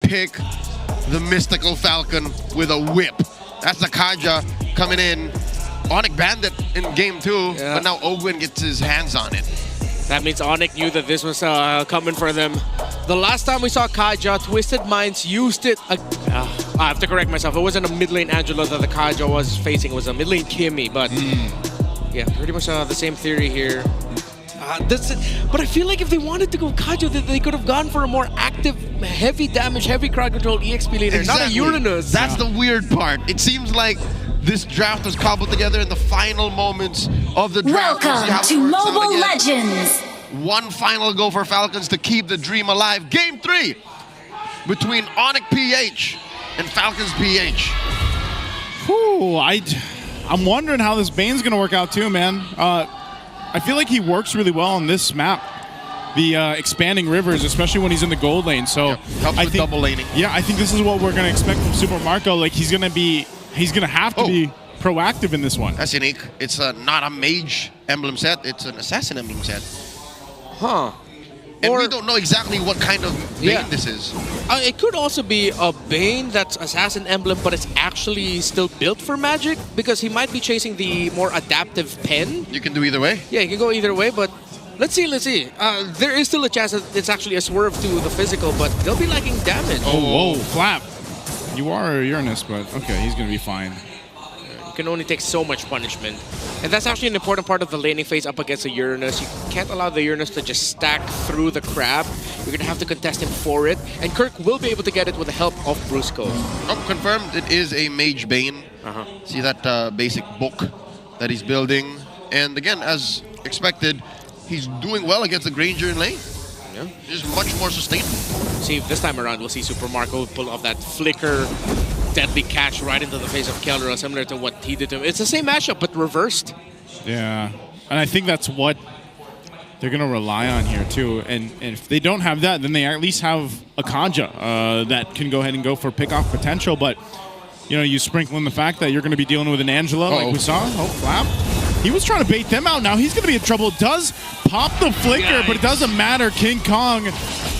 pick the mystical Falcon with a whip. That's the Kaja coming in. ONIC banned it in game 2, but now Ogwin gets his hands on it. That means ONIC knew that this was coming for them. The last time we saw Kaja, Twisted Minds used it. I have to correct myself. It wasn't a mid lane Angela that the Kaja was facing. It was a mid lane Kimmy. But yeah, pretty much the same theory here. But I feel like if they wanted to go Kaja, they could have gone for a more active, heavy damage, heavy crowd control EXP laner, not a Uranus. That's the weird part. It seems like this draft was cobbled together in the final moments of the draft. Welcome to Mobile Legends. One final go for Falcons to keep the dream alive. Game 3 between ONIC PH and Falcons PH. Whew, I'm wondering how this Bane's going to work out too, man. I feel like he works really well on this map. The expanding rivers, especially when he's in the gold lane. So helps with double laning. Yeah, I think this is what we're going to expect from Super Marco. Like he's going to have to be proactive in this one. That's unique. It's not a mage emblem set. It's an assassin emblem set. Huh. And we don't know exactly what kind of Bane this is. It could also be a Bane that's Assassin Emblem, but it's actually still built for magic, because he might be chasing the more adaptive pen. You can do either way. Yeah, you can go either way, but let's see. There is still a chance that it's actually a swerve to the physical, but they'll be lacking damage. Oh, whoa, Flap. You are a Uranus, but okay, he's going to be fine. You can only take so much punishment. And that's actually an important part of the laning phase up against the Uranus. You can't allow the Uranus to just stack through the crab. You're going to have to contest him for it. And Kirk will be able to get it with the help of Brusco. Oh, confirmed. It is a Mage Bane. See that basic book that he's building. And again, as expected, he's doing well against the Granger in lane. Yeah. He's much more sustainable. See, if this time around, we'll see Super Marco pull off that flicker deadly catch right into the face of Keldra, similar to what he did to him. It's the same matchup, but reversed. Yeah, and I think that's what they're going to rely on here, too. And if they don't have that, then they at least have a Kaja that can go ahead and go for pick-off potential. But, you know, you sprinkle in the fact that you're going to be dealing with an Angela like we saw. Oh, Flap. He was trying to bait them out. Now he's going to be in trouble. Does pop the flicker, but it doesn't matter. King Kong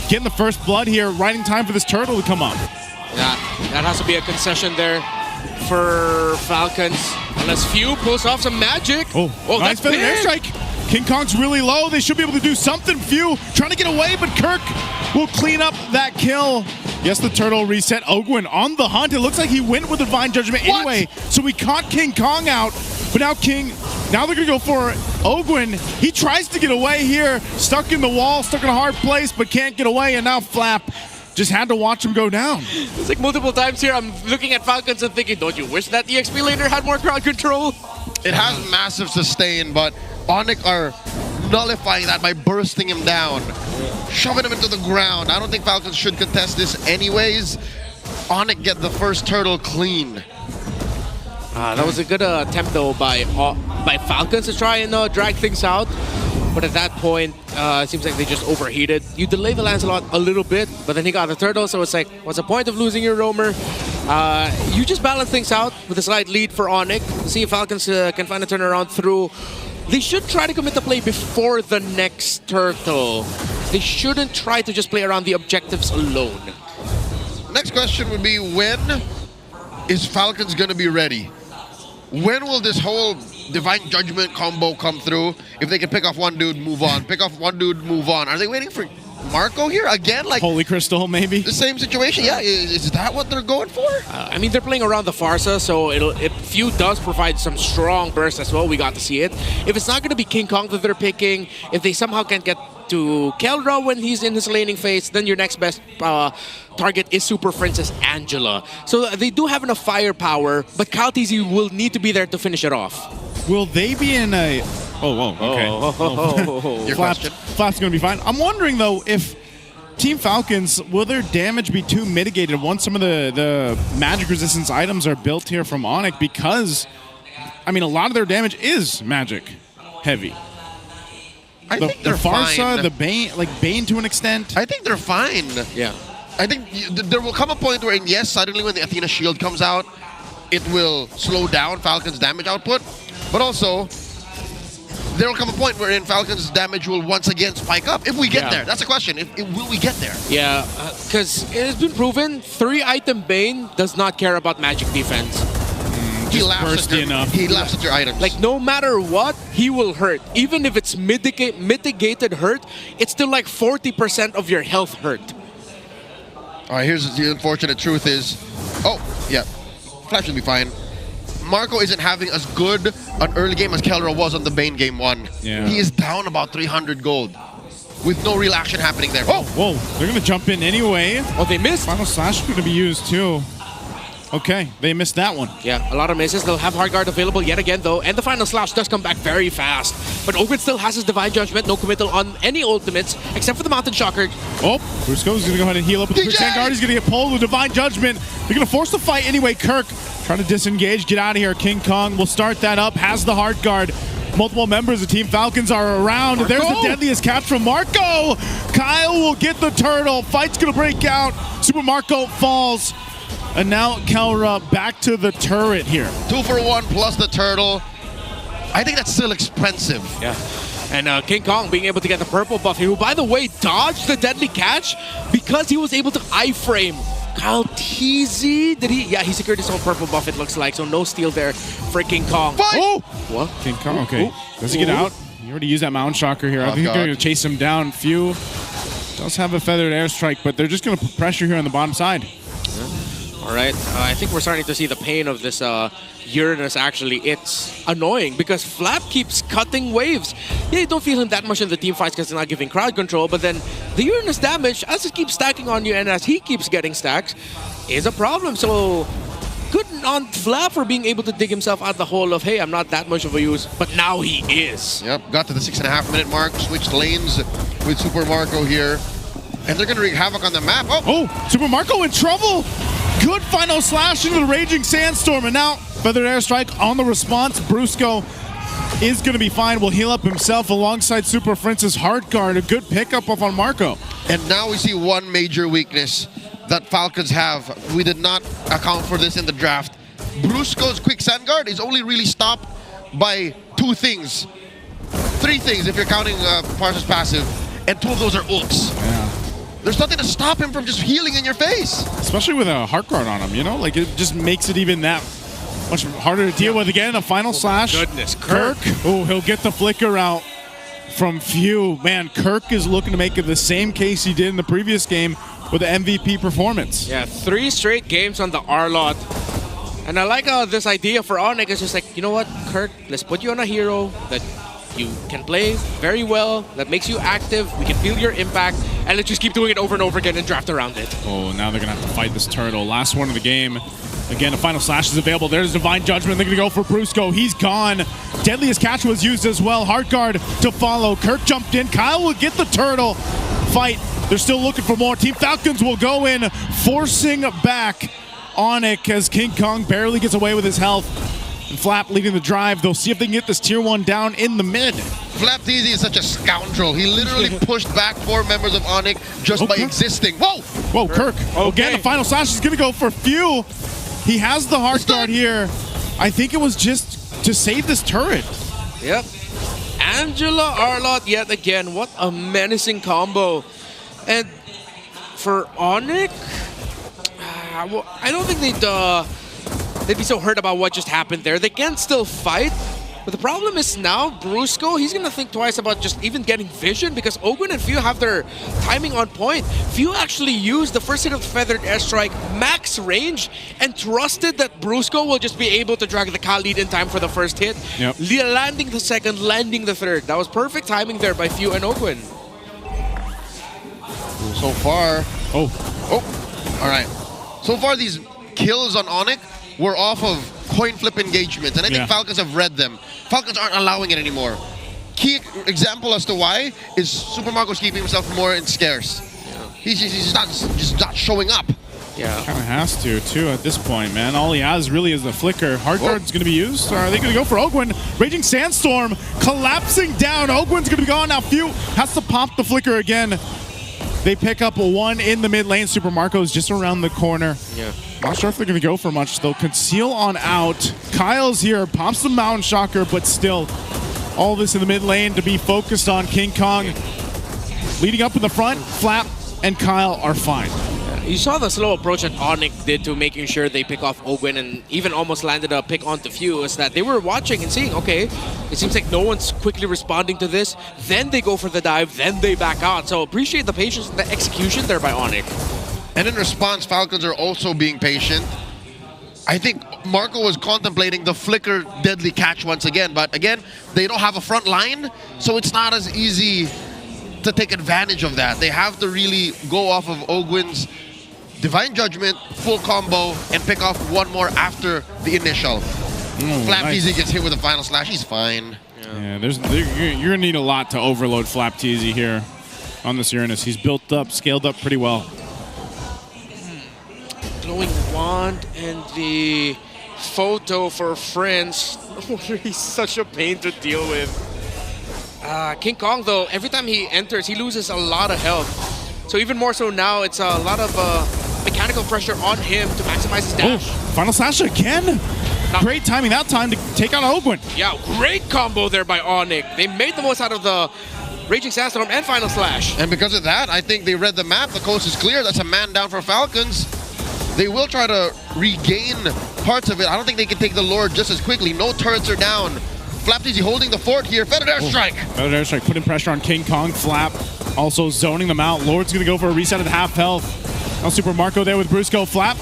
getting the first blood here, right in time for this turtle to come up. Yeah, that has to be a concession there for Falcons. Unless Few pulls off some magic. Oh, nice feather airstrike. King Kong's really low. They should be able to do something. Few trying to get away, but Kirk will clean up that kill. Yes, the turtle reset. Ogwin on the hunt. It looks like he went with Divine Judgment anyway. So we caught King Kong out. But now they're going to go for Ogwin. He tries to get away here. Stuck in the wall, stuck in a hard place, but can't get away. And now Flap just had to watch him go down. It's like multiple times here, I'm looking at Falcons and thinking, don't you wish that EXP laner had more crowd control? It has massive sustain, but ONIC are nullifying that by bursting him down, shoving him into the ground. I don't think Falcons should contest this anyways. ONIC get the first turtle clean. That was a good attempt though by Falcons to try and drag things out. But at that point, it seems like they just overheated. You delay the Lancelot a little bit, but then he got the turtle, so it's like, what's the point of losing your roamer? You just balance things out with a slight lead for ONIC. See if Falcons can find a turnaround through. They should try to commit the play before the next turtle. They shouldn't try to just play around the objectives alone. Next question would be, when is Falcons going to be ready? When will this whole Divine Judgment combo come through? If they can pick off one dude, move on. Pick off one dude, move on. Are they waiting for Marco here again? Like Holy Crystal, maybe? The same situation? Yeah, is that what they're going for? I mean, they're playing around the Farsa, so if Few does provide some strong bursts as well, we got to see it. If it's not going to be King Kong that they're picking, if they somehow can't get to Keldra when he's in his laning phase, then your next best target is Super Princess Angela. So they do have enough firepower, but KalTZ will need to be there to finish it off. Will they be in a... okay. Your question? Flap's going to be fine. I'm wondering, though, if Team Falcons, will their damage be too mitigated once some of the magic resistance items are built here from ONIC? Because, I mean, a lot of their damage is magic heavy. I think they're Farsa, fine. the Bane, like Bane to an extent. I think they're fine. Yeah. I think there will come a point where, yes, suddenly when the Athena shield comes out, it will slow down Falcon's damage output. But also, there will come a point wherein Falcons' damage will once again spike up. If we get there, that's a question. Will we get there? Yeah, because it's been proven 3-item Bane does not care about magic defense. He laughs at your items. Like, no matter what, he will hurt. Even if it's mitigated hurt, it's still like 40% of your health hurt. All right, here's the unfortunate truth is, Flash will be fine. Marco isn't having as good an early game as Kelra was on the Bane game 1. Yeah. He is down about 300 gold with no real action happening there. Oh! Whoa, they're going to jump in anyway. Oh, they missed. Final Slash is going to be used too. Okay, they missed that one. Yeah, a lot of misses. They'll have Hard Guard available yet again, though. And the Final Slash does come back very fast. But Ogren still has his Divine Judgment. No committal on any ultimates, except for the Mountain Shocker. Oh, Brusco's going to go ahead and heal up with the Quick Guard. He's going to get pulled with Divine Judgment. They're going to force the fight anyway. Kirk trying to disengage. Get out of here. King Kong will start that up. Has the Hard Guard. Multiple members of Team Falcons are around. Marco. There's the deadliest catch from Marco. Kyle will get the turtle. Fight's going to break out. Super Marco falls. And now Kelra back to the turret here. 2 for 1 plus the turtle. I think that's still expensive. Yeah. And King Kong being able to get the purple buff here, who, by the way, dodged the deadly catch because he was able to iframe Kyle TZ. Did he? Yeah, he secured his own purple buff, it looks like. So no steal there for King Kong. Fight! Oh! What? King Kong, okay. Does he get out? He already used that Mountain Shocker here. I think they're going to chase him down. Few does have a feathered airstrike, but they're just going to put pressure here on the bottom side. All right, I think we're starting to see the pain of this Uranus, actually. It's annoying because Flap keeps cutting waves. Yeah, you don't feel him that much in the team fights because he's not giving crowd control, but then the Uranus damage, as it keeps stacking on you and as he keeps getting stacks, is a problem. So good on Flap for being able to dig himself out the hole of, hey, I'm not that much of a use, but now he is. Yep, got to the 6.5 minute mark, switched lanes with Super Marco here, and they're going to wreak havoc on the map. Oh, Super Marco in trouble. Good Final Slash into the Raging Sandstorm, and now Feathered Airstrike on the response. Brusco is going to be fine. Will heal up himself alongside Super Francis Hard Guard. A good pickup up on Marco. And now we see one major weakness that Falcons have. We did not account for this in the draft. Brusco's Quick Sand Guard is only really stopped by 2 things. 3 things if you're counting Parsa's passive, and 2 of those are ults. Yeah. There's nothing to stop him from just healing in your face. Especially with a Heart Guard on him, you know? Like, it just makes it even that much harder to deal with. Again, a Final Slash. Goodness, Kirk. Oh, he'll get the flicker out from Few. Man, Kirk is looking to make it the same case he did in the previous game with the MVP performance. Yeah, 3 straight games on the R-Lot. And I like this idea for ONIC. It's just like, you know what, Kirk, let's put you on a hero that you can play very well, that makes you active, we can feel your impact, and let's just keep doing it over and over again and draft around it. Oh, now they're going to have to fight this turtle. Last one of the game. Again, a Final Slash is available. There's Divine Judgment. They're going to go for Brusco. He's gone. Deadliest Catch was used as well. Heart Guard to follow. Kirk jumped in. Kyle will get the turtle. Fight. They're still looking for more. Team Falcons will go in, forcing back ONIC as King Kong barely gets away with his health. And Flap leading the drive. They'll see if they can get this tier 1 down in the mid. Flap TZ is such a scoundrel. He literally pushed back 4 members of ONIC just by existing. Whoa! Whoa, Kirk. Again, the Final Slash is going to go for Few. He has the Heart Guard here. I think it was just to save this turret. Yep. Angela R-Lot yet again. What a menacing combo. And for ONIC, well, I don't think they'd be so hurt about what just happened there. They can still fight, but the problem is now Brusco, he's gonna think twice about just even getting vision because Ogwen and Few have their timing on point. Few actually used the first hit of the Feathered Airstrike max range and trusted that Brusco will just be able to drag the Kyle lead in time for the first hit. Yep. Landing the second, landing the third. That was perfect timing there by Few and Ogwen. So far, all right. So far, these kills on ONIC were off of coin flip engagements, and I think Falcons have read them. Falcons aren't allowing it anymore. Key example as to why is Super Marco's keeping himself more in scarce. Yeah. He's just not showing up. Yeah, kind of has to too at this point, man. All he has really is the flicker. Heart Guard's going to be used. Or are they going to go for Ogwen? Raging Sandstorm collapsing down. Ogwen's going to be gone now. Few has to pop the flicker again. They pick up a 1 in the mid lane. Super Marco's just around the corner. Yeah. Not sure if they're going to go for much. They'll conceal on out. Kyle's here, pops the Mountain Shocker, but still all this in the mid lane to be focused on King Kong. Leading up in the front, Flap and Kyle are fine. You saw the slow approach that ONIC did to making sure they pick off Ogwin and even almost landed a pick onto Fuse, that they were watching and seeing, okay, it seems like no one's quickly responding to this. Then they go for the dive, then they back out. So appreciate the patience and the execution there by ONIC. And in response, Falcons are also being patient. I think Marco was contemplating the flicker deadly catch once again, but again, they don't have a front line, so it's not as easy to take advantage of that. They have to really go off of Ogwin's Divine Judgment, full combo, and pick off one more after the initial. Flap Teasy gets hit with a final slash. He's fine. Yeah, you're going to need a lot to overload Flap Teasy here on this Uranus. He's built up, scaled up pretty well. Glowing Wand and the photo for friends. He's such a pain to deal with. King Kong, though, every time he enters, he loses a lot of health. So even more so now, it's a lot of mechanical pressure on him to maximize his dash. Final slash again. Great timing that time to take out Ogwin. Yeah, great combo there by ONIC. They made the most out of the Raging Sandstorm and Final Slash. And because of that, I think they read the map. The coast is clear. That's a man down for Falcons. They will try to regain parts of it. I don't think they can take the Lord just as quickly. No turrets are down. Flap Teasy holding the fort here. Feathered Airstrike. Feathered Airstrike putting pressure on King Kong. Flap also zoning them out. Lord's going to go for a reset at half health. Now Super Marco there with Brusco. Flap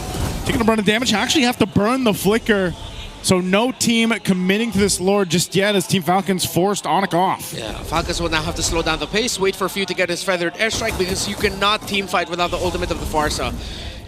taking a burn of damage. Actually have to burn the flicker. So no team committing to this Lord just yet as Team Falcons forced ONIC off. Yeah, Falcons will now have to slow down the pace, wait for Few to get his Feathered Airstrike because you cannot team fight without the ultimate of the Farsa.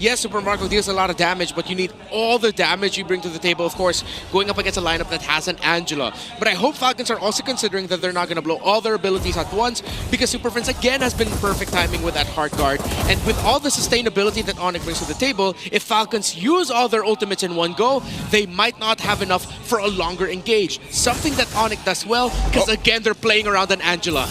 Yes, Super Marco deals a lot of damage, but you need all the damage you bring to the table, of course, going up against a lineup that has an Angela. But I hope Falcons are also considering that they're not going to blow all their abilities at once because Super Friends again has been perfect timing with that hard guard. And with all the sustainability that ONIC brings to the table, if Falcons use all their ultimates in one go, they might not have enough for a longer engage. Something that ONIC does well because again, they're playing around an Angela.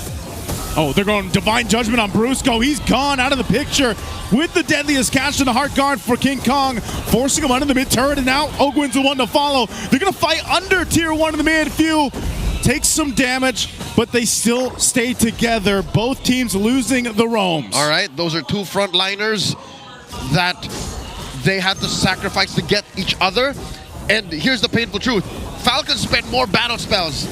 Oh, they're going Divine Judgment on Brusco. He's gone out of the picture with the deadliest catch to the heart guard for King Kong, forcing him under the mid turret, and now Ogwin's the one to follow. They're going to fight under tier 1 in the mid. Few takes some damage, but they still stay together. Both teams losing the roams. All right, those are two frontliners that they had to sacrifice to get each other. And here's the painful truth. Falcons spent more battle spells,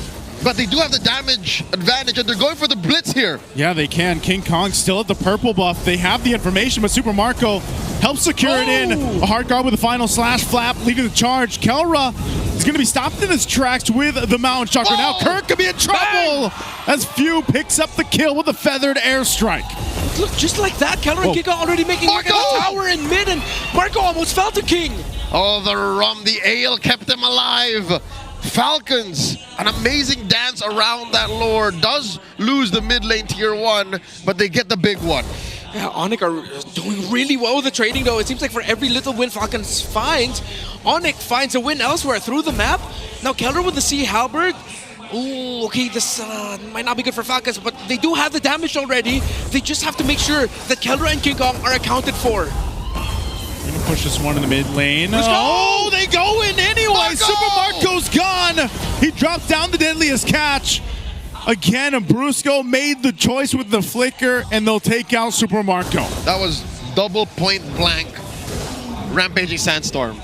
but they do have the damage advantage, and they're going for the blitz here. Yeah, they can. King Kong still at the purple buff. They have the information, but Super Marco helps secure it in. A hard guard with a final slash. Flap leading the charge. Kelra is going to be stopped in his tracks with the Mountain Chakra. Now Kirk could be in trouble as Few picks up the kill with a Feathered Airstrike. Look, just like that, Kelra and King Kong already making work at the tower in mid, and Marco almost fell to King. Oh, the rum, the ale kept them alive. Falcons, an amazing dance around that Lord, does lose the mid lane tier 1, but they get the big one. Yeah, ONIC are doing really well with the trading though. It seems like for every little win Falcons finds, ONIC finds a win elsewhere through the map. Now Kelra with the Sea Halberd. Ooh, okay, this might not be good for Falcons, but they do have the damage already. They just have to make sure that Kelra and King Kong are accounted for. Gonna push this one in the mid lane. Oh, they go in anyway. Marco! Super Marco's gone. He dropped down the deadliest catch. Again, Brusco made the choice with the flicker, and they'll take out Super Marco. That was double point blank Rampaging Sandstorm.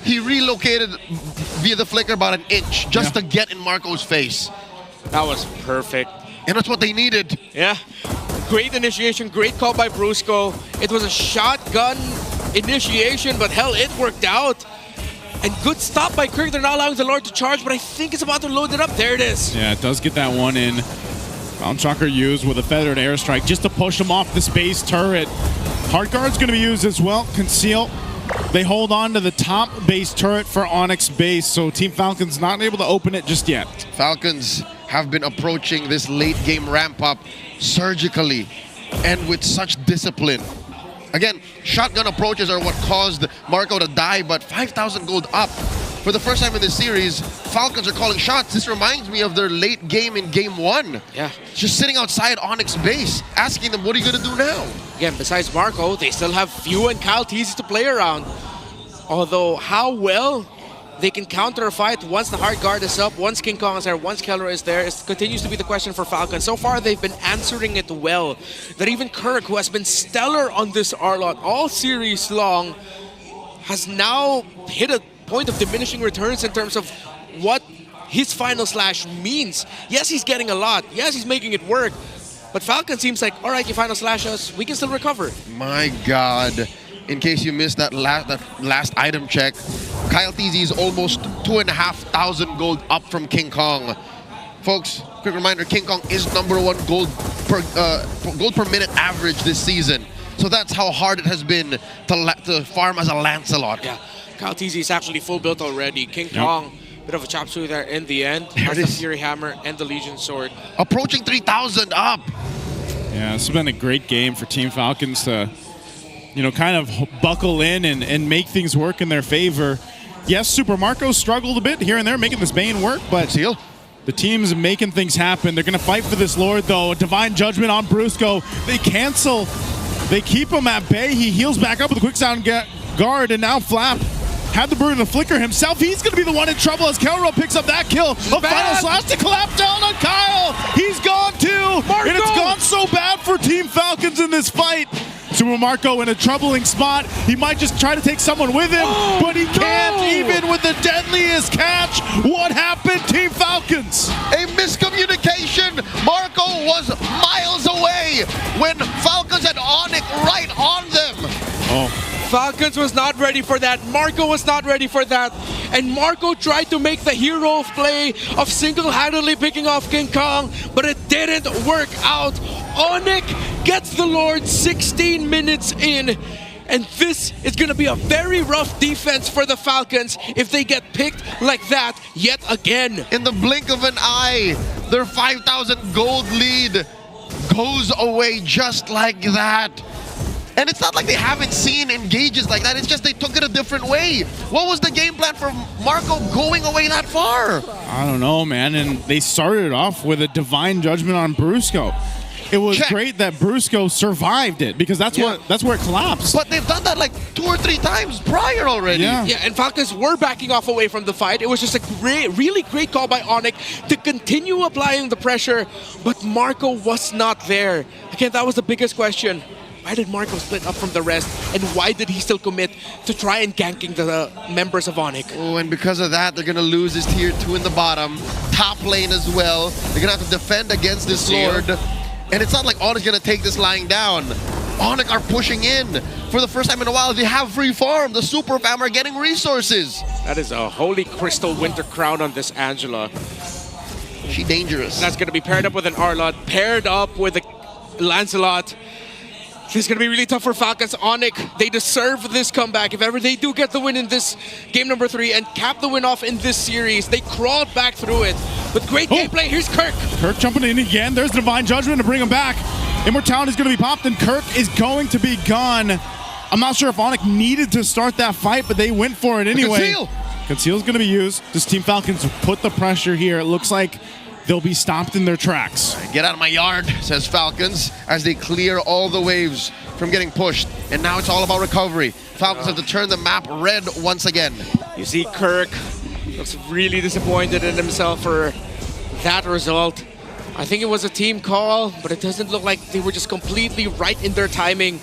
He relocated via the flicker about an inch just to get in Marco's face. That was perfect. And that's what they needed. Yeah. Great initiation, great call by Brusco. It was a shotgun initiation, but hell, it worked out. And good stop by Kirk. They're not allowing the Lord to charge, but I think it's about to load it up. There it is. Yeah, it does get that one in. Mountain Chakra used with a Feathered Airstrike just to push him off this base turret. Heart Guard's going to be used as well. Conceal. They hold on to the top base turret for ONIC's base, so Team Falcons not able to open it just yet. Falcons have been approaching this late game ramp up surgically and with such discipline. Again, shotgun approaches are what caused Marco to die, but 5,000 gold up. For the first time in this series, Falcons are calling shots. This reminds me of their late game in game 1. Yeah. Just sitting outside ONIC's base, asking them, what are you going to do now? Again, besides Marco, they still have Few and Kyle Teasy to play around. Although, how well they can counter a fight once the hard guard is up, once King Kong is there, once Kelra is there. It continues to be the question for Falcons. So far, they've been answering it well. That even Kirk, who has been stellar on this R-Lot all series long, has now hit a point of diminishing returns in terms of what his final slash means. Yes, he's getting a lot. Yes, he's making it work. But Falcon seems like, all right, you final slash us, we can still recover. My God. In case you missed that last item check, Kyle TZ is almost 2,500 gold up from King Kong. Folks, quick reminder, King Kong is #1 gold per minute average this season. So that's how hard it has been to farm as a Lancelot. Yeah, Kyle TZ is actually full built already. King Kong, bit of a chop suey there in the end. Has the Fury Hammer and the Legion Sword. Approaching 3,000 up. Yeah, this has been a great game for Team Falcons to, you know, kind of buckle in and make things work in their favor. Yes, Super Marco struggled a bit here and there, making this Bane work, but the team's making things happen. They're going to fight for this Lord, though. Divine Judgment on Brusco. They cancel. They keep him at bay. He heals back up with a quick sound guard, and now Flap had the burden to flicker himself. He's going to be the one in trouble as Kelro picks up that kill. A final slash to clap down on Kyle. He's gone too. Marco. And it's gone so bad for Team Falcons in this fight. Super Marco in a troubling spot. He might just try to take someone with him, but he can't even with the deadliest catch. What happened, Team Falcons? A miscommunication. Marco was miles away when Falcons had ONIC right on them. Falcons was not ready for that. Marco was not ready for that. And Marco tried to make the hero play of single-handedly picking off King Kong, but it didn't work out. ONIC gets the Lord 16 minutes in. And this is going to be a very rough defense for the Falcons if they get picked like that yet again. In the blink of an eye, their 5,000 gold lead goes away just like that. And it's not like they haven't seen engages like that. It's just they took it a different way. What was the game plan for Marco going away that far? I don't know, man. And they started off with a Divine Judgment on Brusco. It was great that Brusco survived it because that's where it collapsed. But they've done that like 2 or 3 times prior already. Yeah, and Falcons were backing off away from the fight. It was just a really great call by ONIC to continue applying the pressure, but Marco was not there. Again, that was the biggest question. Why did Marco split up from the rest, and why did he still commit to try and ganking the members of ONIC? Oh, and because of that, they're going to lose his tier 2 in the bottom, top lane as well. They're going to have to defend against this Lord. And it's not like ONIC's going to take this lying down. ONIC are pushing in. For the first time in a while, they have free farm. The Super Fam are getting resources. That is a Holy Crystal Winter Crown on this Angela. She dangerous. That's going to be paired up with an R-Lot, paired up with a Lancelot. This is going to be really tough for Falcons. ONIC, they deserve this comeback. If ever they do get the win in this game number 3 and cap the win off in this series, they crawled back through it with great gameplay. Here's Kirk. Kirk jumping in again. There's Divine Judgment to bring him back. Immortality is going to be popped, and Kirk is going to be gone. I'm not sure if ONIC needed to start that fight, but they went for it anyway. Conceal's going to be used. Does Team Falcons put the pressure here? It looks like they'll be stopped in their tracks. Get out of my yard, says Falcons, as they clear all the waves from getting pushed. And now it's all about recovery. Falcons have to turn the map red once again. You see Kirk looks really disappointed in himself for that result. I think it was a team call, but it doesn't look like they were just completely right in their timing.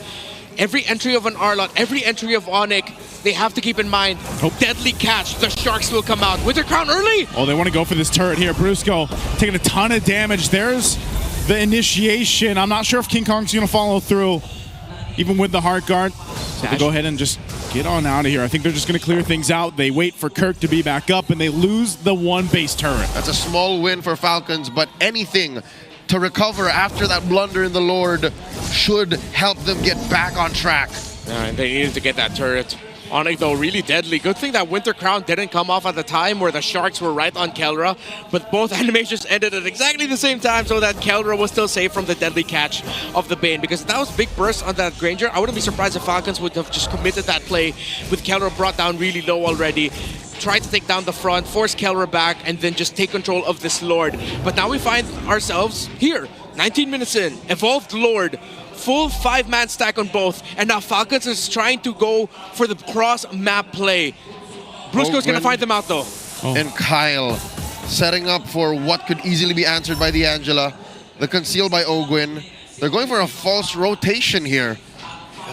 Every entry of an R-Lot, every entry of ONIC, they have to keep in mind, deadly catch, the Sharks will come out. Winter Crown early! Oh, they want to go for this turret here. Brusco taking a ton of damage. There's the initiation. I'm not sure if King Kong's going to follow through, even with the heart guard. So they go ahead and just get on out of here. I think they're just going to clear things out. They wait for Kirk to be back up, and they lose the 1 base turret. That's a small win for Falcons, but anything to recover after that blunder in the Lord should help them get back on track. And they needed to get that turret. ONIC, though, really deadly. Good thing that Winter Crown didn't come off at the time where the Sharks were right on Kelra, but both animations ended at exactly the same time so that Kelra was still safe from the deadly catch of the Bane. Because if that was big burst on that Granger, I wouldn't be surprised if Falcons would have just committed that play with Kelra brought down really low already. Try to take down the front, force Kelra back, and then just take control of this Lord. But now we find ourselves here, 19 minutes in, Evolved Lord, full 5-man stack on both, and now Falcons is trying to go for the cross-map play. Brusco's gonna Ogwin find them out though. and Kyle setting up for what could easily be answered by the Angela. The conceal by Ogwin. They're going for a false rotation here.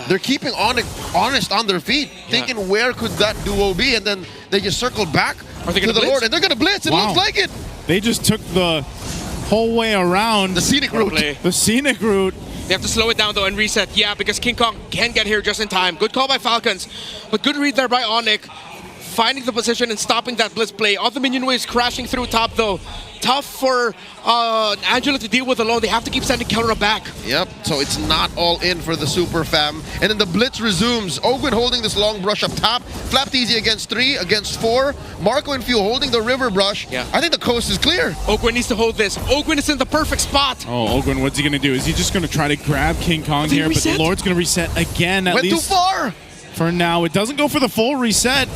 They're keeping ONIC honest on their feet, thinking where could that duo be, and then they just circle back Are they to gonna the blitz? Lord, and they're gonna blitz. It Wow. looks like it. They just took the whole way around The scenic route. Play. the scenic route. They have to slow it down though and reset. Yeah, because King Kong can get here just in time. Good call by Falcons, but good read there by ONIC. Finding the position and stopping that blitz play. All the minion waves crashing through top though. Tough for Angela to deal with alone. They have to keep sending Kelra back. Yep, so it's not all in for the Super Fam. And then the blitz resumes. Ogwin holding this long brush up top. Flapped easy against 3, against 4. Marco and Few holding the river brush. Yeah. I think the coast is clear. Ogwin needs to hold this. Ogwin is in the perfect spot. Oh, Ogwin, what's he going to do? Is he just going to try to grab King Kong he here? But reset? the Lord's going to reset again, at Went too least far. for now. It doesn't go for the full reset.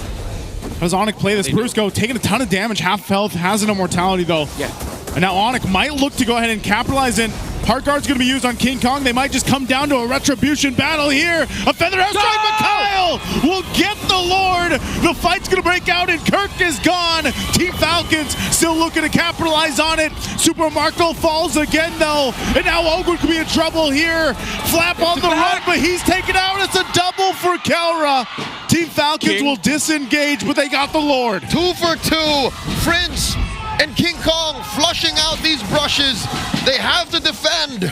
Does ONIC play this? Brusco taking a ton of damage, half health, has an immortality though. Yeah. And now ONIC might look to go ahead and capitalize in. Heart Guard's going to be used on King Kong. They might just come down to a retribution battle here. A feather airstrike, but Kyle will get the Lord. The fight's going to break out, and Kirk is gone. Team Falcons still looking to capitalize on it. Super Marco falls again, though. And now Ogwin could be in trouble here. Flap on the run, but he's taken out. It's a double for Kelra. Team Falcons will disengage, but they got the Lord. 2 for 2. Prince and King Kong flushing out these brushes. They have to defend.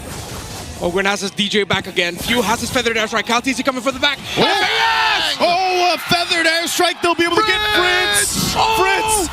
Ogwin has his DJ back again. Few has his feathered airstrike. Kaltizi coming for the back. Yes! Oh, a feathered airstrike. They'll be able to get Fritz. Oh! Fritz.